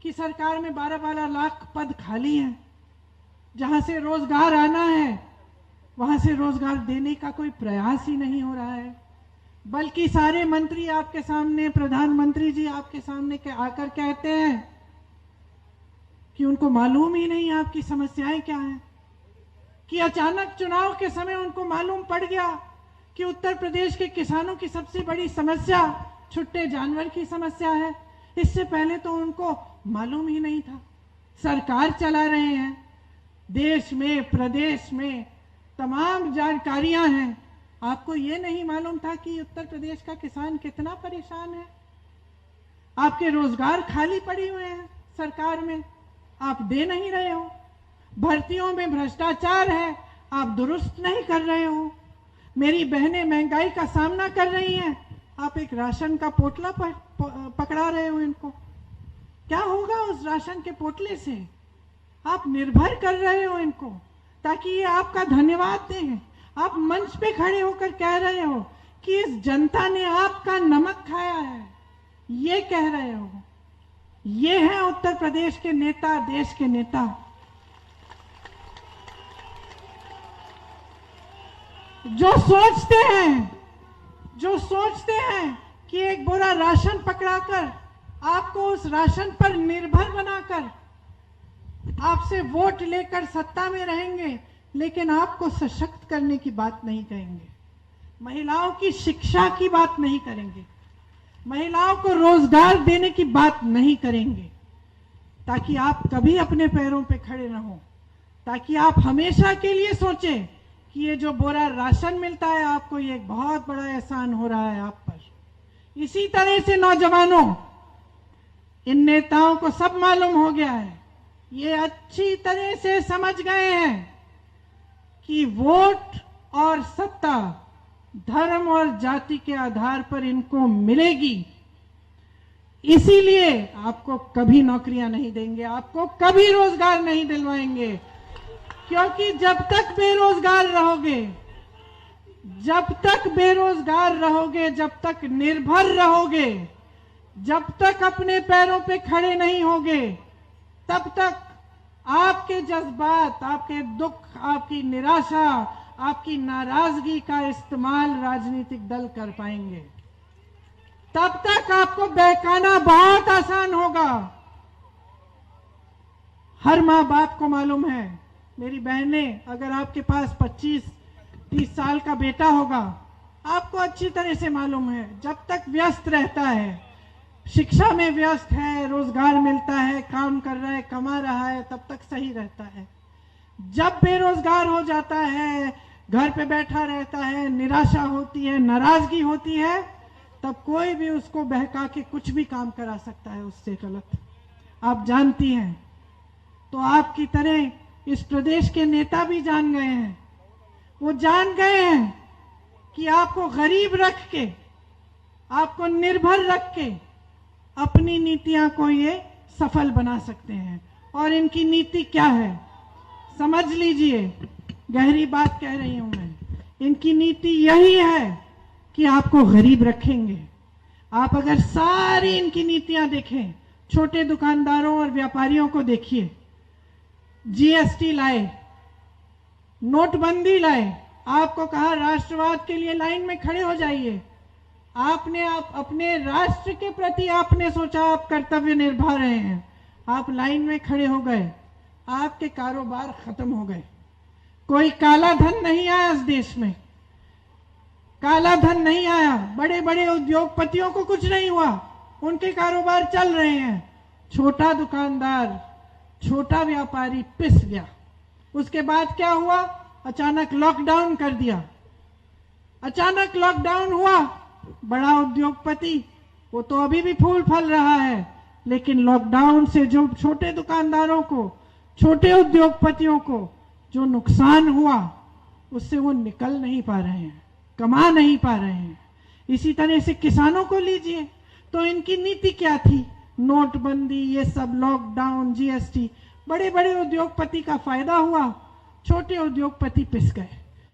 कि सरकार में 12-12 लाख पद खाली हैं, जहां से रोजगार आना है वहां से रोजगार देने का कोई प्रयास ही नहीं हो रहा है, बल्कि सारे मंत्री आपके सामने, प्रधानमंत्री जी आपके सामने आकर कहते हैं कि उनको मालूम ही नहीं आपकी समस्याएं क्या हैं, कि अचानक चुनाव के समय उनको मालूम पड़ गया कि उत्तर प्रदेश के किसानों की सबसे बड़ी समस्या छुट्टे जानवर की समस्या है। इससे पहले तो उनको मालूम ही नहीं था। सरकार चला रहे हैं, देश में प्रदेश में तमाम जानकारियां हैं, आपको ये नहीं मालूम था कि उत्तर प्रदेश का किसान कितना परेशान है। आपके रोजगार खाली पड़े हुए हैं सरकार में, आप दे नहीं रहे हो। भर्तियों में भ्रष्टाचार है, आप दुरुस्त नहीं कर रहे हो। मेरी बहनें महंगाई का सामना कर रही हैं, आप एक राशन का पोटला पकड़ा रहे हो इनको। क्या होगा उस राशन के पोटले से? आप निर्भर कर रहे हो इनको ताकि ये आपका धन्यवाद दें। आप मंच पे खड़े होकर कह रहे हो कि इस जनता ने आपका नमक खाया है, ये कह रहे हो। ये है उत्तर प्रदेश के नेता, देश के नेता। जो सोचते हैं कि एक बोरा राशन पकड़ाकर आपको उस राशन पर निर्भर बनाकर आपसे वोट लेकर सत्ता में रहेंगे, लेकिन आपको सशक्त करने की बात नहीं कहेंगे, महिलाओं की शिक्षा की बात नहीं करेंगे, महिलाओं को रोजगार देने की बात नहीं करेंगे, ताकि आप कभी अपने पैरों पे खड़े न हो, ताकि आप हमेशा के लिए सोचें कि ये जो बोरा राशन मिलता है आपको, ये एक बहुत बड़ा एहसान हो रहा है आप पर। इसी तरह से नौजवानों, इन नेताओं को सब मालूम हो गया है, ये अच्छी तरह से समझ गए हैं कि वोट और सत्ता धर्म और जाति के आधार पर इनको मिलेगी। इसीलिए आपको कभी नौकरियां नहीं देंगे, आपको कभी रोजगार नहीं दिलवाएंगे, क्योंकि जब तक बेरोजगार रहोगे, जब तक निर्भर रहोगे, जब तक अपने पैरों पे खड़े नहीं होगे, तब तक आपके जज्बात, आपके दुख, आपकी निराशा, आपकी नाराजगी का इस्तेमाल राजनीतिक दल कर पाएंगे। तब तक आपको बहकाना बहुत आसान होगा। हर माँ बाप को मालूम है, मेरी बहनें, अगर आपके पास 25-30 साल का बेटा होगा, आपको अच्छी तरह से मालूम है, जब तक व्यस्त रहता है, शिक्षा में व्यस्त है, रोजगार मिलता है, काम कर रहा है, कमा रहा है, तब तक सही रहता है। जब बेरोजगार हो जाता है, घर पे बैठा रहता है, निराशा होती है, नाराजगी होती है, तब कोई भी उसको बहका के कुछ भी काम करा सकता है उससे गलत। आप जानती हैं। तो आपकी तरह इस प्रदेश के नेता भी जान गए हैं। वो जान गए हैं कि आपको गरीब रख के, आपको निर्भर रख के अपनी नीतियां को ये सफल बना सकते हैं। और इनकी नीति क्या है समझ लीजिए, गहरी बात कह रही हूं मैं। इनकी नीति यही है कि आपको गरीब रखेंगे। आप अगर सारी इनकी नीतियां देखें, छोटे दुकानदारों और व्यापारियों को देखिए, जीएसटी लाए, नोटबंदी लाए, आपको कहा राष्ट्रवाद के लिए लाइन में खड़े हो जाइए। आपने अपने राष्ट्र के प्रति आपने सोचा आप कर्तव्य निभा रहे हैं, आप लाइन में खड़े हो गए, आपके कारोबार खत्म हो गए। कोई काला धन नहीं आया इस देश में, काला धन नहीं आया, बड़े बड़े उद्योगपतियों को कुछ नहीं हुआ, उनके कारोबार चल रहे हैं। छोटा दुकानदार, छोटा व्यापारी पिस गया। उसके बाद क्या हुआ? अचानक लॉकडाउन कर दिया। अचानक लॉकडाउन हुआ, बड़ा उद्योगपति वो तो अभी भी फूल फल रहा है, लेकिन लॉकडाउन से जो छोटे दुकानदारों को, छोटे उद्योगपतियों को जो नुकसान हुआ, उससे वो निकल नहीं पा रहे हैं, कमा नहीं पा रहे हैं। इसी तरह से किसानों को लीजिए, तो इनकी नीति क्या थी? नोटबंदी, ये सब, लॉकडाउन, जीएसटी, बड़े बड़े उद्योगपति का फायदा हुआ, छोटे उद्योगपति पिस गए।